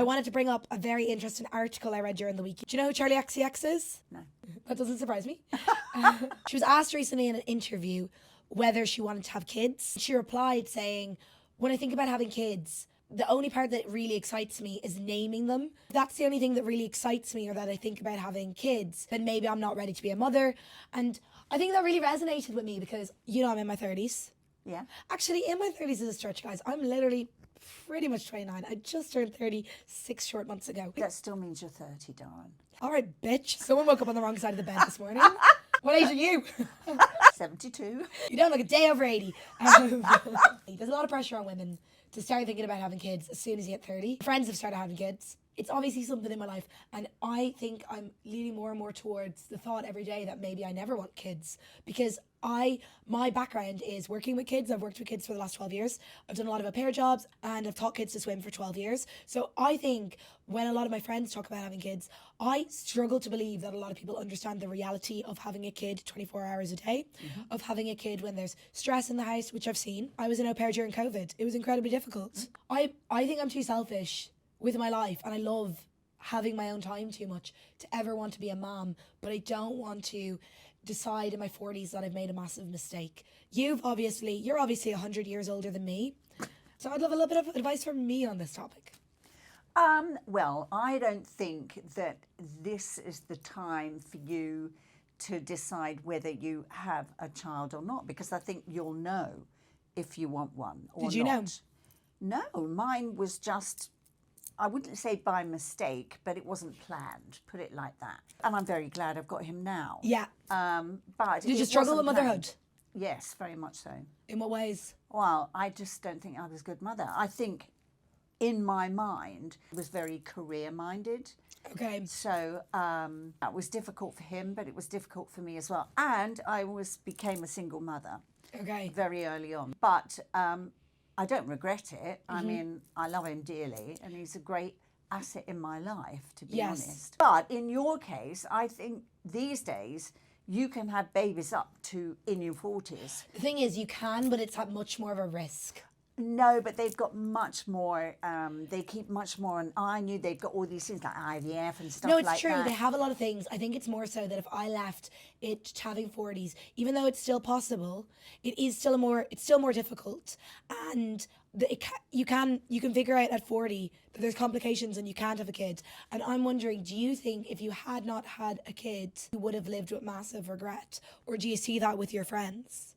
I wanted to bring up a very interesting article I read during the week. Do you know who Charlie XCX is? No. That doesn't surprise me. She was asked recently in an interview whether she wanted to have kids. She replied saying, when I think about having kids, the only part that really excites me is naming them. If that's the only thing that really excites me, or that I think about having kids, then maybe I'm not ready to be a mother. And I think that really resonated with me because, you know, I'm in my 30s. Yeah. Actually, in my 30s is a stretch, guys. I'm literally pretty much 29. I just turned 36 short months ago. That still means you're 30, darling. All right, bitch. Someone woke up on the wrong side of the bed this morning. What age are you? 72. You don't look a day over 80. There's a lot of pressure on women to start thinking about having kids as soon as you hit 30. Friends have started having kids. It's obviously something in my life, and I think I'm leaning more and more towards the thought every day that maybe I never want kids, because my background is working with kids. I've worked with kids for the last 12 years. I've done a lot of au pair jobs, and I've taught kids to swim for 12 years. So I think when a lot of my friends talk about having kids, I struggle to believe that a lot of people understand the reality of having a kid 24 hours a day, of having a kid when there's stress in the house, which I've seen. I was an au pair during COVID. It was incredibly difficult. I think I'm too selfish with my life, and I love having my own time too much to ever want to be a mom, but I don't want to decide in my 40s that I've made a massive mistake. You're obviously 100 years older than me, so I'd love a little bit of advice from me on this topic. Well, I don't think that this is the time for you to decide whether you have a child or not, because I think you'll know if you want one or not. Did you know? No, mine was just, I wouldn't say by mistake, but it wasn't planned, put it like that. And I'm very glad I've got him now. Yeah. But Did you struggle with motherhood? Planned. Yes, very much so. In what ways? Well, I just don't think I was a good mother. I think in my mind, I was very career-minded. Okay. So that was difficult for him, but it was difficult for me as well. And I became a single mother Okay. very early on. But I don't regret it. I mean, I love him dearly, and he's a great asset in my life, to be honest. But in your case, I think these days you can have babies up to in your 40s. The thing is, you can, but it's at much more of a risk. No, but they've got much more, they keep much more, and I knew they've got all these things like IVF and stuff like that. No, it's true. They have a lot of things. I think it's more so that if I left it to having 40s, even though it's still possible, it's still more difficult. And you can figure out at 40 that there's complications and you can't have a kid. And I'm wondering, do you think if you had not had a kid, you would have lived with massive regret? Or do you see that with your friends?